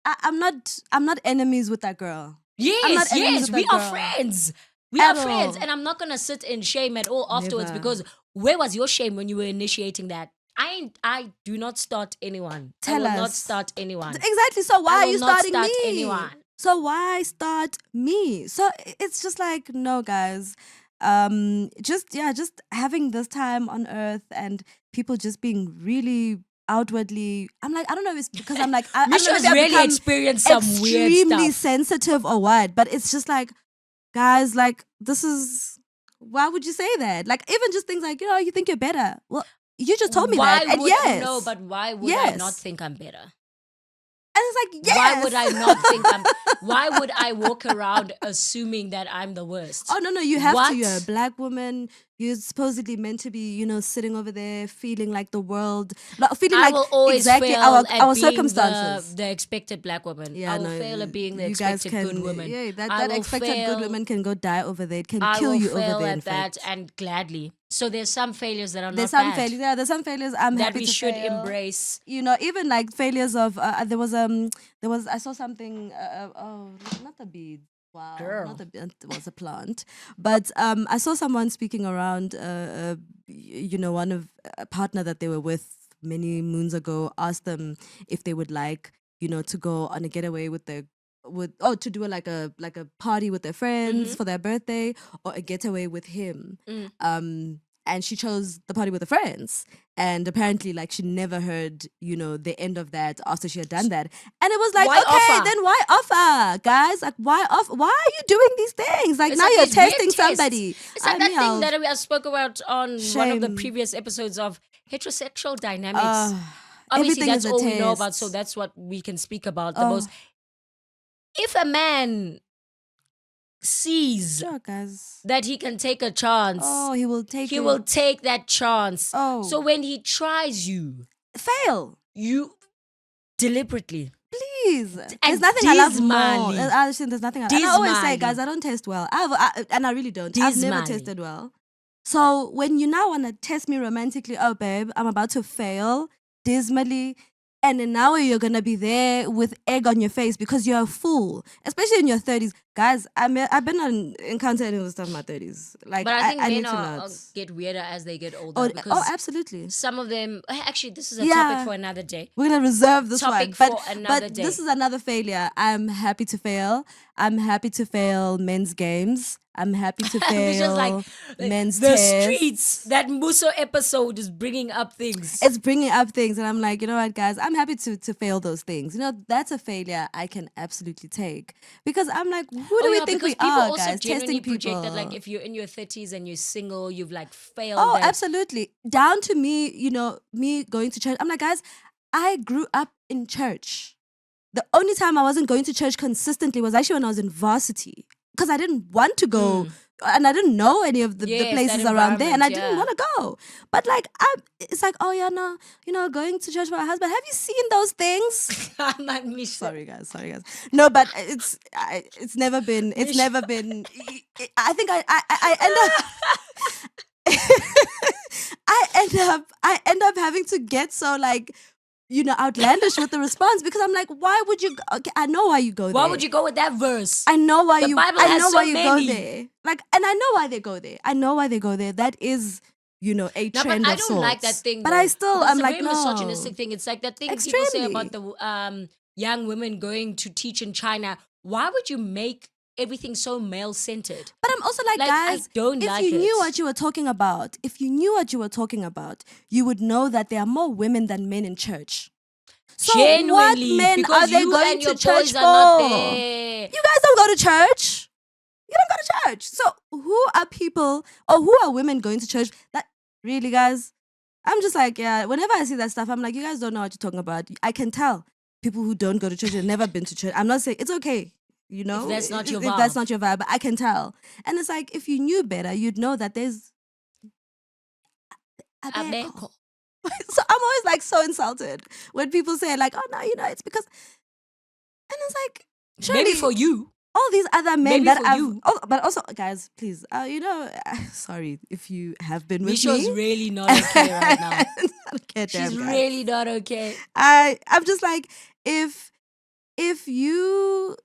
I'm not enemies with that girl. I'm not Yes, enemies yes, with we that are girl. friends. We At are friends. all. And I'm not gonna sit in shame at all afterwards, Never. because where was your shame when you were initiating that? I do not start anyone. Tell I will not us. start anyone. Exactly. So why I are will you not starting start me? anyone. So why start me? So it's just like, no, guys. Just having this time on earth and people just being really outwardly. I'm like, I don't know if it's because I'm like, I don't know, Misha's maybe I've really become experienced some weird extremely stuff. sensitive or what, but it's just like, guys, like, this is, why would you say that? Like, even just things like, you think you're better. Well, you just told me that. And yes. No, but why would I not think I'm better? And it's like, yes. Why would I not think why would I walk around assuming that I'm the worst? Oh, no, you have What? to. You're a black woman. You're supposedly meant to be, sitting over there feeling like the world, feeling I like will always exactly fail our at being circumstances. the expected black woman. Yeah, I will no, fail at being the you guys expected can, good woman. Yeah, I that will expected good woman can go die over there. It can I kill will you over fail there. at In that, fact, and gladly. So there's some failures that are there's not some bad, failures. Yeah, there's some failures I'm that happy we to should fail. embrace. Even like failures of there was I saw something not the beads. Wow, Girl. not the bead, it was a plant. But I saw someone speaking around one of a partner that they were with many moons ago asked them if they would like to go on a getaway with to do like a party with their friends for their birthday, or a getaway with him. And she chose the party with the friends. And apparently, like, she never heard, the end of that after she had done that. And it was like, Why okay, offer? then why offer, guys? Like, why offer? Why are you doing these things? Like, It's now like you're these weird testing tests. somebody. It's like that thing that I spoke about on one of the Shame. previous episodes of heterosexual dynamics. Obviously, everything that's is a all we know about, test. so that's what we can speak about the most. If a man sees Sure, guys. that he can take a chance, Oh, he will take he it. will take that chance. Oh. So when he tries you, Fail. you deliberately. Please. And There's nothing I love more. dismally. There's nothing and I always say, Dismally. guys, I don't test well. And I really don't. I've never Dismally. tested well. So when you now want to test me romantically, oh, babe, I'm about to fail dismally. And then now you're going to be there with egg on your face because you're a fool, especially in your 30s. Guys, I've been encountering this stuff in my 30s. Like, But I think need men to are not. get weirder as they get older. Oh, because absolutely. some of them, actually, this is a Yeah. topic for another day. We're gonna reserve this Topic one, for another day. This is another failure. I'm happy to fail. I'm happy to fail men's games. I'm happy to It's just fail like men's the tests. streets. That Muso episode is bringing up things. It's bringing up things, and I'm like, you know what, guys? I'm happy to fail those things. You know, that's a failure I can absolutely take because I'm like, who do we think we people are, also guys? genuinely Testing people. project that, like, if you're in your 30s and you're single, you've like failed. Oh, that. absolutely. Down to me, you know, me going to church. I'm like, guys, I grew up in church. The only time I wasn't going to church consistently was actually when I was in varsity because I didn't want to go and I didn't know any of the places around there and I didn't want to go. But like, it's like, oh yeah, no, you know, going to church with my husband. Have you seen those things? Sorry guys. No, but it's never been. I think I end up having to get so like, you know, outlandish with the response because I'm like, why would you? Okay, I know why you go there. Why would you go with that verse? I know why the Bible has so you many. go there. Like, and I know why they go there. I know why they go there. That is, you know, a trend but I of don't sorts. like that thing. But though, I still, because I'm it's like, a very misogynistic no. thing. It's like that thing people say about the young women going to teach in China. Why would you make everything so male centered? But I'm also like, guys, I don't if like you knew it. what you were talking about, you would know that there are more women than men in church. So Genuinely, what men are they you going and to your church boys for? are not there. You guys don't go to church. You don't go to church. So who are people or who are women going to church? That really, guys? I'm just like, yeah, whenever I see that stuff, I'm like, you guys don't know what you're talking about. I can tell people who don't go to church have never been to church. I'm not saying it's okay, you know, If that's not your if vibe. that's not your vibe, but I can tell. And it's like, if you knew better, you'd know that there's a beko. So I'm always like so insulted when people say like, oh no, you know, it's because, and it's like, surely maybe for you, all these other men maybe that for I've, you. but also guys, please, you know, sorry if you have been with Misha's me. really not okay right now. Okay, She's damn, really not okay. I'm just like, if you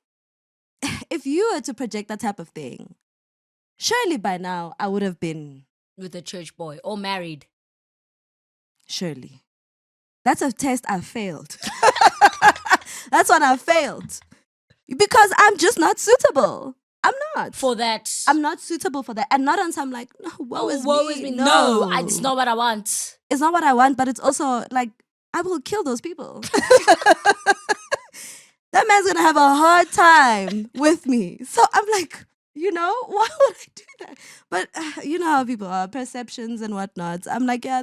were to project that type of thing, surely by now I would have been with a church boy or married. Surely. That's a test I failed. That's one I failed. Because I'm just not suitable. I'm not. For that. I'm not suitable for that. And not on some like, no, woe is me. No, it's not what I want. It's not what I want, but it's also like, I will kill those people. That man's going to have a hard time with me. So I'm like, you know, why would I do that? But you know how people are, perceptions and whatnot. I'm like, yeah,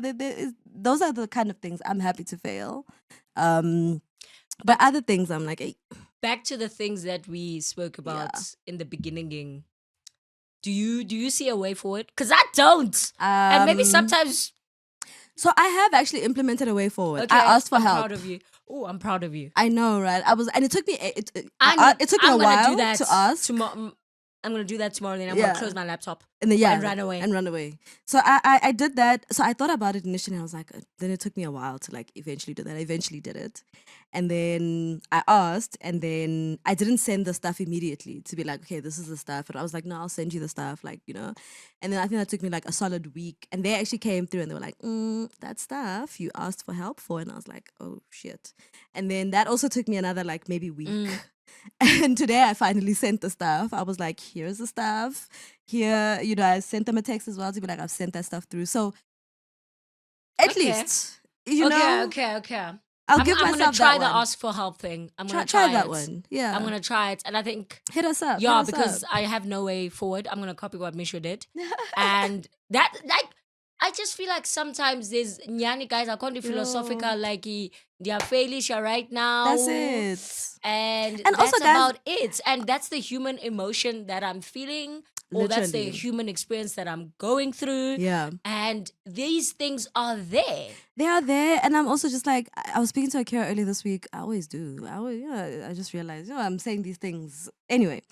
those are the kind of things I'm happy to fail. But other things, I'm like, hey. Back to the things that we spoke about in the beginning. Do you see a way forward? Because I don't. And maybe sometimes. So I have actually implemented a way forward. Okay, I asked for help. I'm proud of you. Oh, I'm proud of you. I know, right? And it took me. It took me I'm a while do that to ask. I'm gonna do that tomorrow. Then I'm gonna close my laptop and run away. And run away. So I did that. So I thought about it initially. I was like, then it took me a while to like eventually do that. I eventually did it, and then I asked, and then I didn't send the stuff immediately to be like, okay, this is the stuff. And I was like, no, I'll send you the stuff, like, you know. And then I think that took me like a solid week, and they actually came through and they were like, that stuff you asked for help for, and I was like, oh shit. And then that also took me another like maybe week. And today I finally sent the stuff. I was like, here's the stuff. Here, you know, I sent them a text as well to be like, I've sent that stuff through. So at least, you know. Okay. I'm gonna try the ask for help thing. I'm gonna try that one. Yeah. I'm gonna try it. And I think hit us up. Yeah, because I have no way forward. I'm gonna copy what Misha did. And that, like, I just feel like sometimes there's nyani guys are kind of Yo. philosophical, like they are failish right now. That's it. And And also, that's guys, about it. And that's the human emotion that I'm feeling, or that's the literally. human experience that I'm going through. Yeah. And these things are there. They are there, and I'm also just like, I was speaking to Akira earlier this week. I always do. I just realized, I'm saying these things anyway.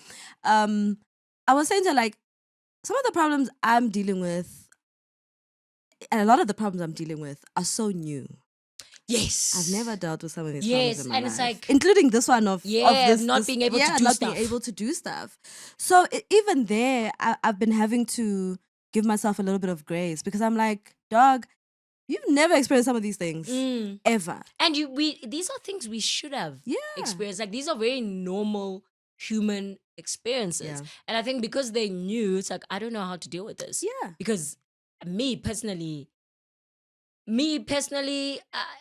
I was saying to her, like, some of the problems I'm dealing with, and a lot of the problems I'm dealing with are so new. Yes. I've never dealt with some of these Yes, problems in my and life. it's like, including this one of this, not being able to do not stuff. being able to do stuff. So even there, I've been having to give myself a little bit of grace, because I'm like, dog, you've never experienced some of these things ever. And these are things we should have experienced. Like, these are very normal human experiences. Yeah. And I think because they knew, it's like, I don't know how to deal with this. Yeah. Because me personally,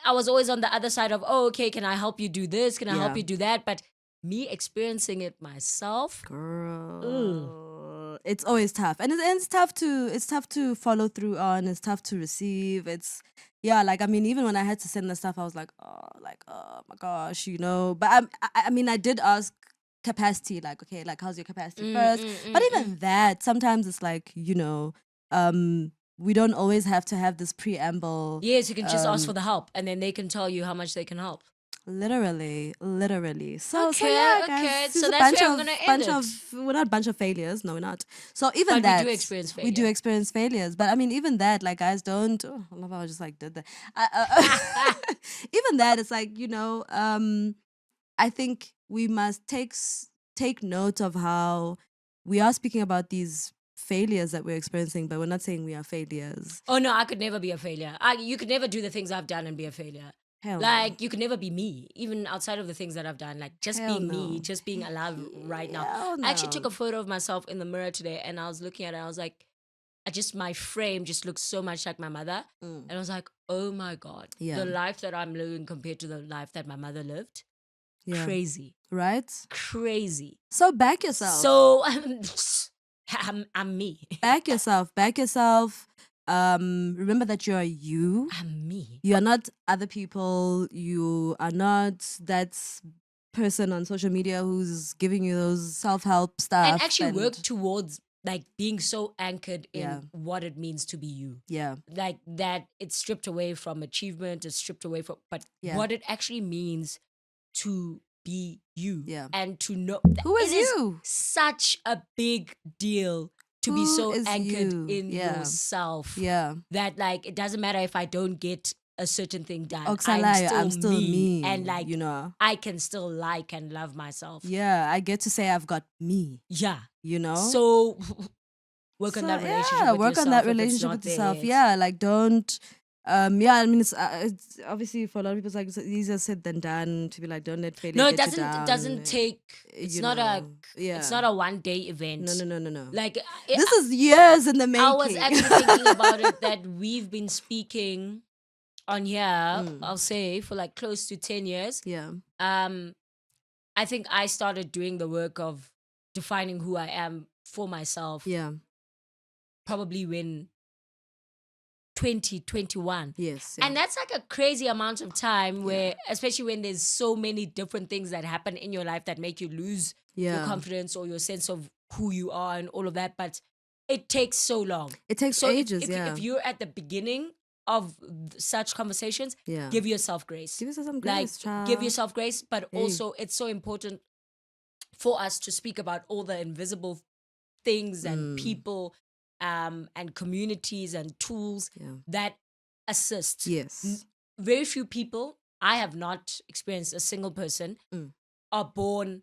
I was always on the other side of, oh, okay, can I help you do this? Can I help Yeah. you do that? But me experiencing it myself, Girl, it's always tough, and it's tough to follow through on. It's tough to receive. It's like, I mean, even when I had to send the stuff, I was like, oh my gosh, But I mean, I did ask capacity, like, okay, like, how's your capacity first? But even that, sometimes it's like, we don't always have to have this preamble. Yes, you can just ask for the help, and then they can tell you how much they can help. Literally. So Okay, yeah, okay. guys, So there's a that's where I'm gonna end it. we're not a bunch of failures. No, we're not. So even But that, we do experience we do failure. experience failures. But I mean, even that, like, guys, don't. Oh, I love how I just like did that. Even that, it's like, I think we must take note of how we are speaking about these failures that we're experiencing, but we're not saying we are failures. Oh no, I could never be a failure. You could never do the things I've done and be a failure. Hell Like, you could never be me, even outside of the things that I've done. Like, just Hell being no. me, just being alive right now. Hell I actually no. took a photo of myself in the mirror today, and I was looking at it. I was like, my frame just looks so much like my mother. And I was like, oh my God, the life that I'm living compared to the life that my mother lived. Yeah. Crazy. Right? Crazy. So back yourself. So I'm me. Back yourself. Remember that you are you. I'm me. You are not other people. You are not that person on social media who's giving you those self-help stuff. And actually work towards, like, being so anchored in Yeah. what it means to be you. Yeah. Like, that it's stripped away from achievement, it's stripped away from, but what it actually means to be you. Yeah. And to know that Who is it you? such a big deal to be Who so is anchored you? in Yeah. yourself. Yeah. That, like, it doesn't matter if I don't get a certain thing done. I'm I'm still me. And, like, I can still like and love myself. Yeah, I get to say I've got me. Yeah. So work on that relationship with work yourself. on that if it's relationship not with there yourself. yet. Yeah, like, don't. I mean, it's obviously for a lot of people, it's like, it's easier said than done to be like, don't let failure No, it get doesn't. you down. It doesn't take. It's not a. Yeah. It's not a one-day event. No. Like, This is years in the making. I was actually thinking about it, that we've been speaking on here. I'll say for like close to 10 years. Yeah. I think I started doing the work of defining who I am for myself. Yeah. Probably when 2021. Yes. And that's like a crazy amount of time where, especially when there's so many different things that happen in your life that make you lose your confidence or your sense of who you are and all of that. But it takes so long. It takes ages, if you're at the beginning of such conversations, give yourself grace. Give yourself some grace, Like, give yourself grace. But also, it's so important for us to speak about all the invisible things and people and communities and tools that assist. Yes. Very few people, I have not experienced a single person, are born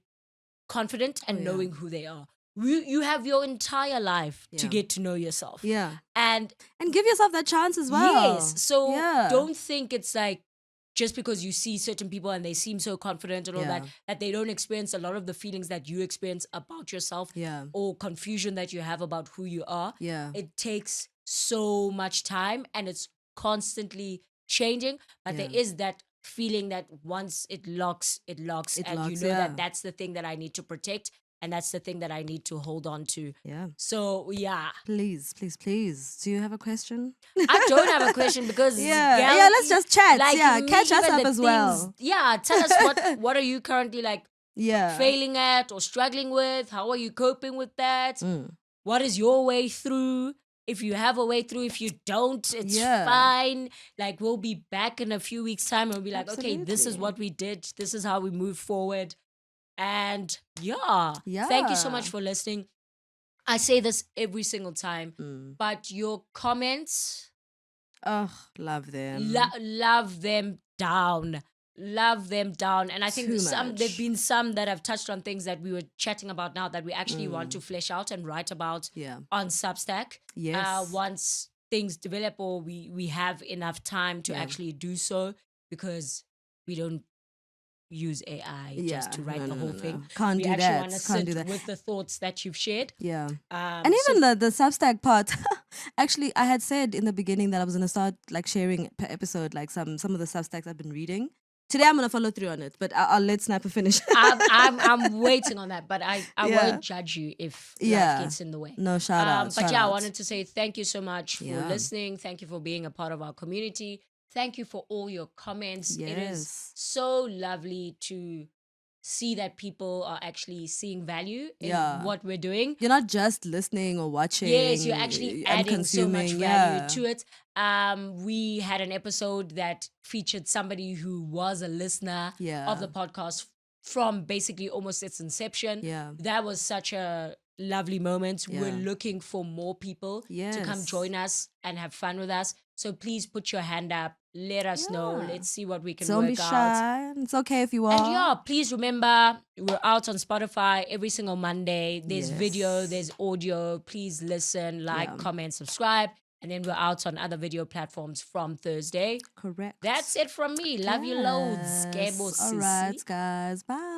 confident and knowing who they are. You have your entire life to get to know yourself. Yeah. And give yourself that chance as well. Yes. So don't think it's like, just because you see certain people and they seem so confident and all that they don't experience a lot of the feelings that you experience about yourself or confusion that you have about who you are. Yeah. It takes so much time and it's constantly changing. But there is that feeling that once it locks, and you know that that's the thing that I need to protect. And that's the thing that I need to hold on to. Yeah. So, yeah. Please, please, please. Do you have a question? I don't have a question because Yeah, let's just chat. like Yeah, me, catch us even up the as things, well. yeah, tell us what are you currently like Yeah. failing at or struggling with? How are you coping with that? Mm. What is your way through? If you have a way through, if you don't, it's Yeah. fine. Like, we'll be back in a few weeks' time and we'll be like, okay, this is Absolutely. what we did. This is how we move forward. And yeah, thank you so much Yeah. for listening. I say this every single time, Mm. but your comments, Oh, love them. love them down. Love them down. And I think Too there've much. been some that have touched on things that we were chatting about now that we actually want to Mm. flesh out and write about Yeah. on Substack. Yes. Once things develop or we have enough time to Yeah. actually do so, because we don't use AI Yeah. just to write the whole thing. Can't We do actually that. want to Can't do sit that. with the thoughts that you've shared. Yeah. And So even the Substack part, actually, I had said in the beginning that I was gonna start like sharing per episode like some of the Substacks I've been reading. Today I'm gonna follow through on it, but I'll let Snapper finish. I'm waiting on that, but I Yeah. won't judge you if Yeah. life gets in the way. No, shout out. But shout yeah, I out. wanted to say thank you so much for Yeah. listening. Thank you for being a part of our community. Thank you for all your comments. It is Yes. so lovely to see that people are actually seeing value in Yeah. what we're doing. You're not just listening or watching. Yes, you're actually and adding so much consuming. value Yeah. to it. We had an episode that featured somebody who was a listener Yeah. of the podcast from basically almost its inception. Yeah. That was such a lovely moment. We're Yeah. looking for more people to come Yes. join us and have fun with us. So please put your hand up. Let us know. Yeah. Let's see what we can Don't work be out. shy. It's okay if you are. And yeah, please remember, we're out on Spotify every single Monday. There's video, Yes. there's audio. Please listen, like, Yeah. comment, subscribe. And then we're out on other video platforms from Thursday. Correct. That's it from me. Love you loads. Yes. All right, guys. Bye.